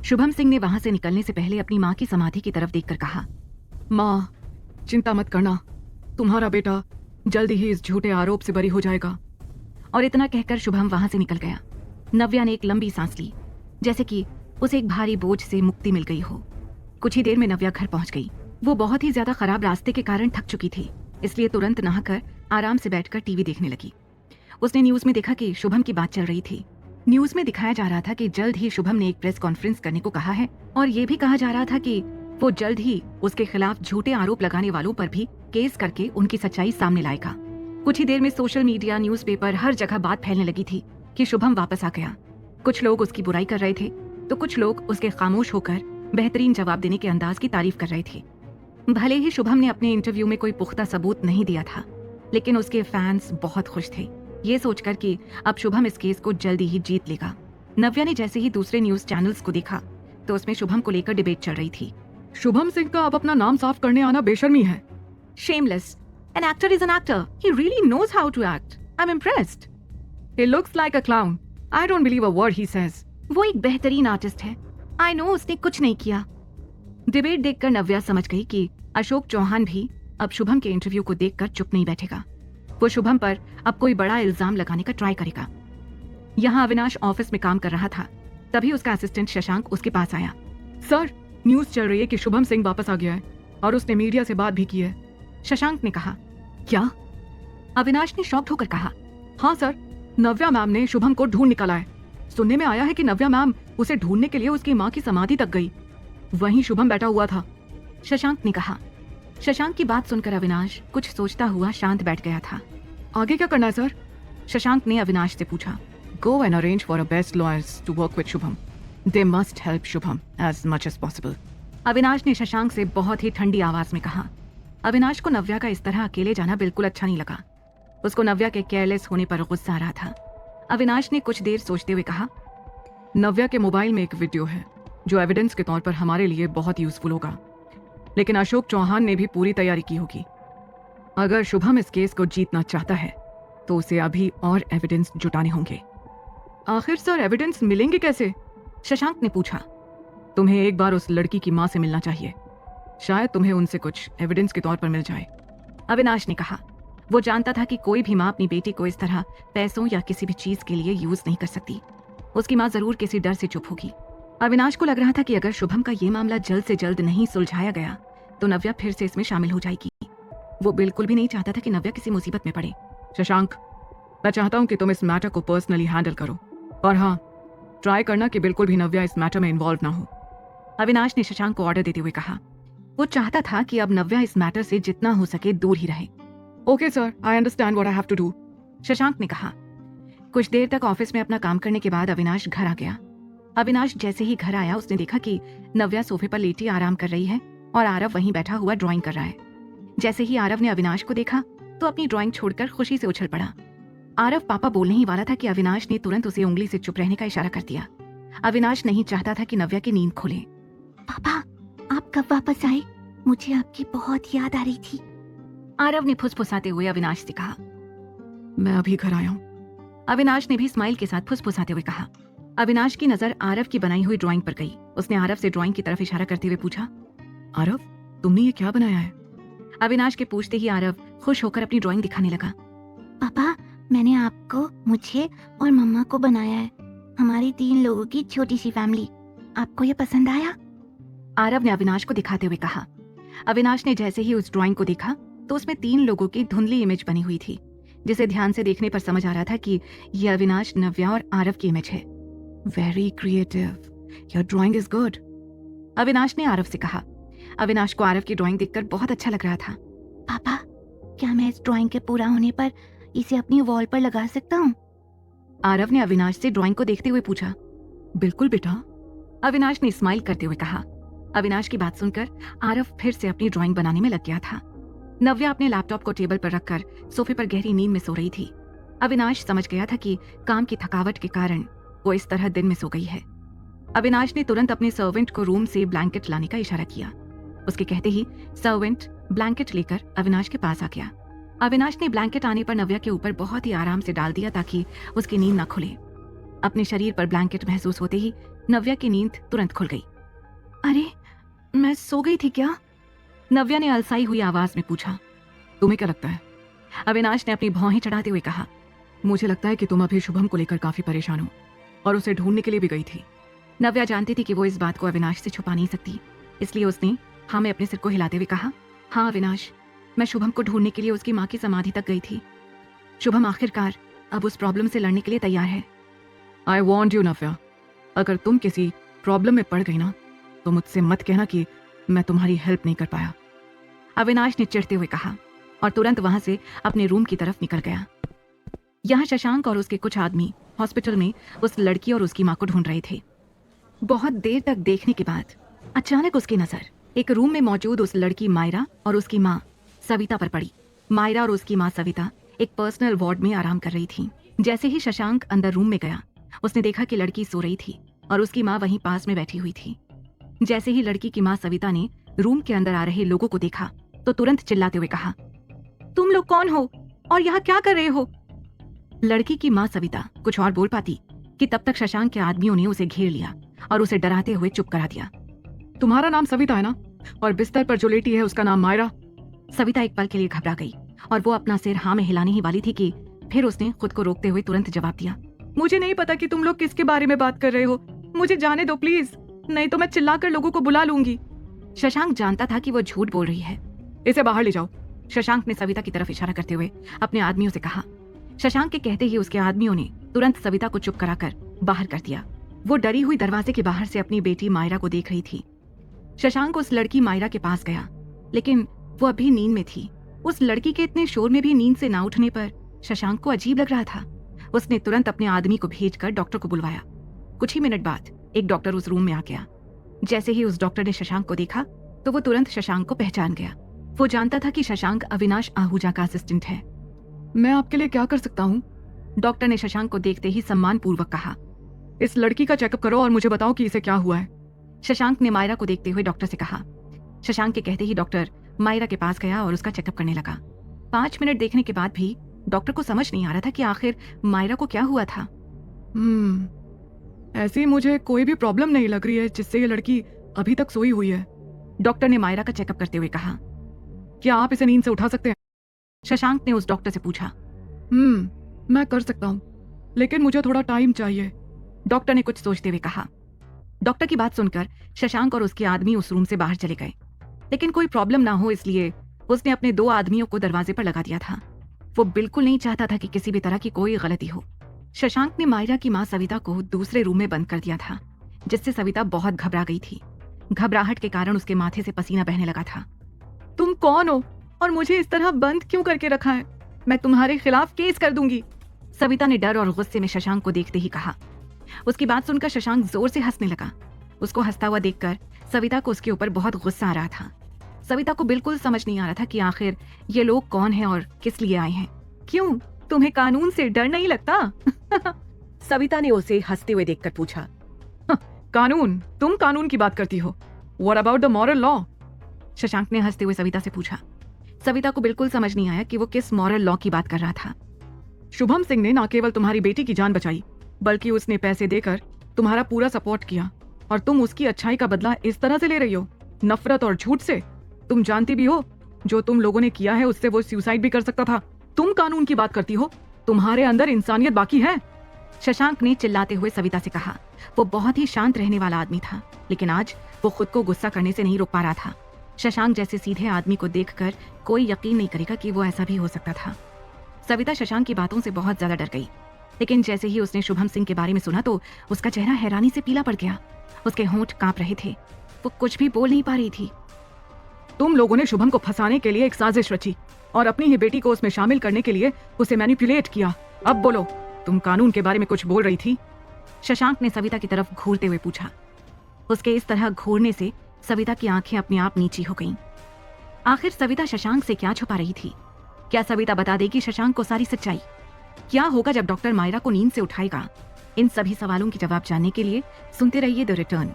शुभम सिंह ने वहां से निकलने से पहले अपनी मां की समाधि की तरफ देखकर कहा, माँ, चिंता मत करना, तुम्हारा बेटा जल्दी ही इस झूठे आरोप से बरी हो जाएगा। और इतना कहकर शुभम वहां से निकल गया। नव्या ने एक लंबी सांस ली, जैसे कि उसे एक भारी बोझ से मुक्ति मिल गई हो। कुछ ही देर में नव्या घर पहुंच गई। वो बहुत ही ज्यादा खराब रास्ते के कारण थक चुकी थी, इसलिए तुरंत नहाकर आराम से बैठकर टीवी देखने लगी। उसने न्यूज में देखा कि शुभम की बात चल रही थी। न्यूज में दिखाया जा रहा था कि जल्द ही शुभम ने एक प्रेस कॉन्फ्रेंस करने को कहा है और ये भी कहा जा रहा था कि वो जल्द ही उसके खिलाफ झूठे आरोप लगाने वालों पर भी केस करके उनकी सच्चाई सामने लाएगा। कुछ ही देर में सोशल मीडिया, न्यूज़पेपर, हर जगह बात फैलने लगी थी कि शुभम वापस आ गया। कुछ लोग उसकी बुराई कर रहे थे तो कुछ लोग उसके खामोश होकर बेहतरीन जवाब देने के अंदाज की तारीफ कर रहे थे। भले ही शुभम ने अपने इंटरव्यू में कोई पुख्ता सबूत नहीं दिया था, लेकिन उसके फैंस बहुत खुश थे, ये सोचकर कि अब शुभम इस केस को जल्दी ही जीत लेगा। नव्या ने जैसे ही दूसरे न्यूज चैनल्स को देखा तो उसमें शुभम को लेकर डिबेट चल रही थी। शुभम सिंह का अब अपना नाम साफ करने आना बेशर्मी है। Shameless. An actor is an actor. He really knows how to act. I'm impressed. He looks like a clown. I don't believe a word he says. वो एक बेहतरीन आर्टिस्ट है। I know उसने कुछ नहीं किया। डिबेट देखकर नव्या समझ गई कि अशोक चौहान भी अब शुभम के इंटरव्यू को देखकर चुप नहीं बैठेगा। वो शुभम पर अब कोई बड़ा इल्जाम लगाने का ट्राई करेगा। यहाँ अविनाश ऑफिस में काम कर रहा था, तभी उसका असिस्टेंट शशांक उसके पास आया। सर, न्यूज चल रही है कि शुभम सिंह वापस आ गया है और उसने मीडिया से बात भी की है। शशांक ने कहा। क्या? अविनाश ने शॉक्ड होकर कहा। हाँ सर, नव्या मैम ने शुभम को ढूंढ निकाला है। सुनने में आया है कि नव्या मैम उसे ढूंढने के लिए उसकी माँ की समाधि तक गई, वहीं शुभम बैठा हुआ था। शशांक ने कहा। शशांक की बात सुनकर अविनाश कुछ सोचता हुआ शांत बैठ गया था। आगे क्या करना है सर? शशांक ने अविनाश से पूछा। Go and arrange for a best lawyers to work with Shubham. They must help Shubham as much as possible. Avinash ने शशांक से बहुत ही ठंडी आवाज में कहा। अविनाश को नव्या का इस तरह अकेले जाना बिल्कुल अच्छा नहीं लगा। उसको नव्या के केयरलेस होने पर गुस्सा आ रहा था। अविनाश ने कुछ देर सोचते हुए कहा, नव्या के मोबाइल में एक वीडियो है जो एविडेंस के तौर पर हमारे लिए बहुत यूजफुल होगा, लेकिन अशोक चौहान ने भी पूरी तैयारी की होगी। अगर शुभम इस केस को जीतना चाहता है तो उसे अभी और एविडेंस जुटाने होंगे। आखिर सर एविडेंस मिलेंगे कैसे? शशांक ने पूछा। तुम्हें एक बार उस लड़की की माँ से मिलना चाहिए, शायद तुम्हें उनसे कुछ एविडेंस के तौर पर मिल जाए। अविनाश ने कहा। वो जानता था कि कोई भी माँ अपनी बेटी को इस तरह पैसों या किसी भी चीज के लिए यूज नहीं कर सकती। उसकी माँ जरूर किसी डर से चुप होगी। अविनाश को लग रहा था कि अगर शुभम का ये मामला जल्द से जल्द नहीं सुलझाया गया तो नव्या फिर से इसमें शामिल हो जाएगी। वो बिल्कुल भी नहीं चाहता था कि नव्या किसी मुसीबत में पड़े। शशांक, मैं चाहता हूँ कि तुम इस मैटर को पर्सनली हैंडल करो, और हाँ, ट्राई करना कि बिल्कुल भी नव्या इस मैटर में इन्वॉल्व ना हो। अविनाश ने शशांक को ऑर्डर देते हुए कहा। वो चाहता था कि अब नव्या इस मैटर से जितना हो सके दूर ही रहे। Okay sir, I understand what I have to do, Shashank ने कहा। कुछ देर तक ऑफिस में अपना काम करने के बाद अविनाश घर आ गया। अविनाश जैसे ही घर आया उसने देखा कि नव्या सोफे पर लेटी आराम कर रही है और आरव वहीं बैठा हुआ ड्राइंग कर रहा है। जैसे ही आरव ने अविनाश को देखा तो अपनी ड्राइंग छोड़कर खुशी से उछल पड़ा। आरव पापा बोलने ही वाला था कि अविनाश ने तुरंत उसे उंगली से चुप रहने का इशारा कर दिया। अविनाश नहीं चाहता था कि नव्या की नींद खुले। पापा, आप कब वापस आए? मुझे आपकी बहुत याद आ रही थी। आरव ने फुसफुसाते हुए अविनाश से कहा। मैं अभी घर आया हूँ, अविनाश ने भी स्माइल के साथ फुसफुसाते हुए कहा। अविनाश की नजर आरव की बनाई हुई ड्राइंग पर गई। उसने आरव से ड्राइंग की तरफ इशारा करते हुए पूछा, आरव, तुमने ये क्या बनाया है? अविनाश के पूछते ही आरव खुश होकर अपनी ड्राइंग दिखाने लगा। पापा, मैंने आपको, मुझे और मम्मा को बनाया है। हमारी 3 लोगों की छोटी सी फैमिली। आपको ये पसंद आया? आरव ने अविनाश को दिखाते हुए कहा। अविनाश ने जैसे ही उस ड्राइंग को देखा तो उसमें 3 लोगों की धुंधली इमेज बनी हुई थी, जिसे ध्यान से देखने पर समझ आ रहा था कि यह अविनाश, नव्या और आरव की इमेज है। Very creative, your drawing is good, Avinash ने आरव से कहा। अविनाश को आरव की ड्राइंग देखकर बहुत अच्छा लग रहा था। पापा, क्या मैं इस ड्राइंग के पूरा होने पर इसे अपनी वॉल पर लगा सकता हूँ? आरव ने अविनाश से ड्राइंग को देखते हुए पूछा। बिल्कुल बेटा, अविनाश ने स्माइल करते हुए कहा। अविनाश की बात सुनकर आरव फिर से अपनी ड्राइंग बनाने में लग गया था। नव्या अपने लैपटॉप को टेबल पर रखकर सोफे पर गहरी नींद में सो रही थी। अविनाश समझ गया था कि काम की थकावट के कारण वो इस तरह दिन में सो गई है। अविनाश ने तुरंत अपने सर्वेंट को रूम से ब्लैंकेट लाने का इशारा किया। उसके कहते ही सर्वेंट ब्लैंकेट लेकर अविनाश के पास आ गया। अविनाश ने ब्लैंकेट आने पर नव्या के ऊपर बहुत ही आराम से डाल दिया ताकि उसकी नींद न खुले। अपने शरीर पर ब्लैंकेट महसूस होते ही नव्या की नींद तुरंत खुल गई। अरे, मैं सो गई थी क्या? नव्या ने अलसाई हुई आवाज में पूछा। तुम्हें क्या लगता है? अविनाश ने अपनी भौहें चढ़ाते हुए कहा। मुझे लगता है कि तुम अभी शुभम को लेकर काफी परेशान हो और उसे ढूंढने के लिए भी गई थी। नव्या जानती थी कि वो इस बात को अविनाश से छुपा नहीं सकती, इसलिए उसने हाँ में अपने सिर को हिलाते हुए कहा, हाँ अविनाश, मैं शुभम को ढूंढने के लिए उसकी माँ की समाधि तक गई थी। शुभम आखिरकार अब उस प्रॉब्लम से लड़ने के लिए तैयार है। आई वॉन्ट यू नव्या, अगर तुम किसी प्रॉब्लम में पड़ गई ना तो मुझसे मत कहना कि मैं तुम्हारी हेल्प नहीं कर पाया। अविनाश ने चिढ़ते हुए कहा और तुरंत वहां से अपने रूम की तरफ निकल गया। यहाँ शशांक और उसके कुछ आदमी हॉस्पिटल में उस लड़की और उसकी माँ को ढूंढ रहे थे। बहुत देर तक देखने के बाद अचानक उसकी नजर एक रूम में मौजूद उस लड़की मायरा और उसकी माँ सविता पर पड़ी। मायरा और उसकी माँ सविता एक पर्सनल वार्ड में आराम कर रही थी। जैसे ही शशांक अंदर रूम में गया, उसने देखा कि लड़की सो रही थी और उसकी माँ वहीं पास में बैठी हुई थी। जैसे ही लड़की की माँ सविता ने रूम के अंदर आ रहे लोगों को देखा तो तुरंत चिल्लाते हुए कहा, तुम लोग कौन हो और यहाँ क्या कर रहे हो? लड़की की माँ सविता कुछ और बोल पाती कि तब तक शशांक के आदमियों ने उसे घेर लिया और उसे डराते हुए चुप करा दिया। तुम्हारा नाम सविता है ना? और बिस्तर पर जो लेटी है उसका नाम मायरा? सविता एक पल के लिए घबरा गई और वो अपना सिर हाँ में हिलाने ही वाली थी कि फिर उसने खुद को रोकते हुए तुरंत जवाब दिया, मुझे नहीं पता कि तुम लोग किसके बारे में बात कर रहे हो। मुझे जाने दो प्लीज, नहीं तो मैं चिल्लाकर लोगों को बुला लूंगी। शशांक जानता था कि वो झूठ बोल रही है। इसे बाहर ले जाओ, शशांक ने सविता की तरफ इशारा करते हुए अपने आदमियों से कहा। शशांक के कहते ही उसके आदमियों ने तुरंत सविता को चुप कराकर बाहर कर दिया। वो डरी हुई दरवाजे के बाहर से अपनी बेटी मायरा को देख रही थी। शशांक उस लड़की मायरा के पास गया, लेकिन वो अभी नींद में थी। उस लड़की के इतने शोर में भी नींद से ना उठने पर शशांक को अजीब लग रहा था। उसने तुरंत अपने आदमी को भेजकर डॉक्टर को बुलवाया। कुछ ही मिनट बाद एक डॉक्टर उस रूम में आ गया। जैसे ही उस डॉक्टर ने शशांक को देखा तो वो तुरंत शशांक को पहचान गया। वो जानता था कि शशांक अविनाश आहूजा का असिस्टेंट है। मैं आपके लिए क्या कर सकता हूँ? डॉक्टर ने शशांक को देखते ही सम्मान पूर्वक कहा। इस लड़की का चेकअप करो और मुझे बताओ कि इसे क्या हुआ है। शशांक ने मायरा को देखते हुए डॉक्टर से कहा। शशांक के कहते ही डॉक्टर मायरा के पास गया और उसका चेकअप करने लगा। 5 मिनट देखने के बाद भी डॉक्टर को समझ नहीं आ रहा था कि आखिर मायरा को क्या हुआ था। ऐसी मुझे कोई भी प्रॉब्लम नहीं लग रही है जिससे ये लड़की अभी तक सोई हुई है, डॉक्टर ने मायरा का चेकअप करते हुए कहा। क्या आप इसे नींद से उठा सकते हैं? शशांक ने उस डॉक्टर से पूछा। मैं कर सकता हूँ, लेकिन मुझे थोड़ा टाइम चाहिए, डॉक्टर ने कुछ सोचते हुए कहा। डॉक्टर की बात सुनकर शशांक और उसके आदमी उस रूम से बाहर चले गए, लेकिन कोई प्रॉब्लम ना हो इसलिए उसने अपने 2 आदमियों को दरवाजे पर लगा दिया था। वो बिल्कुल नहीं चाहता था कि किसी भी तरह की कोई गलती हो। शशांक ने मायरा की माँ सविता को दूसरे रूम में बंद कर दिया था, जिससे सविता बहुत घबरा गई थी। घबराहट के कारण उसके माथे से पसीना बहने लगा था। तुम कौन हो और मुझे इस तरह बंद क्यों करके रखा है? मैं तुम्हारे खिलाफ केस कर दूंगी, सविता ने डर और गुस्से में शशांक को देखते ही कहा। उसकी बात सुनकर शशांक जोर से हंसने लगा। उसको हंसता हुआ देखकर सविता को उसके ऊपर बहुत गुस्सा आ रहा था। सविता को बिल्कुल समझ नहीं आ रहा था कि आखिर ये लोग कौन हैं और किस लिए आए हैं। क्यों, तुम्हें कानून से डर नहीं लगता? सविता ने उसे हंसते हुए देखकर पूछा। कानून? तुम कानून की बात करती हो? What about the moral law? Shashank ने हंसते हुए सविता से पूछा। सविता को बिल्कुल समझ नहीं आया कि वो किस मॉरल लॉ की बात कर रहा था। शुभम सिंह ने न केवल तुम्हारी बेटी की जान बचाई, बल्कि उसने पैसे देकर तुम्हारा पूरा सपोर्ट किया, और तुम उसकी अच्छाई का बदला इस तरह से ले रही हो, नफरत और झूठ से। तुम जानती भी हो जो तुम लोगों ने किया है उससे वो सुसाइड भी कर सकता था। तुम कानून की बात करती हो? तुम्हारे अंदर इंसानियत बाकी है? शशांक ने चिल्लाते हुए सविता से कहा। वो बहुत ही शांत रहने वाला आदमी था, लेकिन आज वो खुद को गुस्सा करने से नहीं रोक पा रहा था। शशांक जैसे सीधे आदमी को देखकर कोई यकीन नहीं करेगा कि वो ऐसा भी हो सकता था। सविता शशांक की बातों से बहुत ज्यादा डर गई, लेकिन जैसे ही उसने शुभम सिंह के बारे में सुना तो उसका चेहरा हैरानी से पीला पड़ गया। उसके होंठ कांप रहे थे, वो कुछ भी बोल नहीं पा रही थी। तुम लोगों ने शुभम को फंसाने के लिए एक साजिश रची और अपनी ही बेटी को उसमें शामिल करने के लिए उसे मैनिपुलेट किया। अब बोलो, तुम कानून के बारे में कुछ बोल रही थी? शशांक ने सविता की तरफ घूरते हुए पूछा। उसके इस तरह घूरने से सविता की आंखें अपने आप नीची हो गईं। आखिर सविता शशांक से क्या छुपा रही थी? क्या सविता बता देगी शशांक को सारी सच्चाई? क्या होगा जब डॉक्टर मायरा को नींद से उठाएगा? इन सभी सवालों के जवाब जानने के लिए सुनते रहिए द रिटर्न।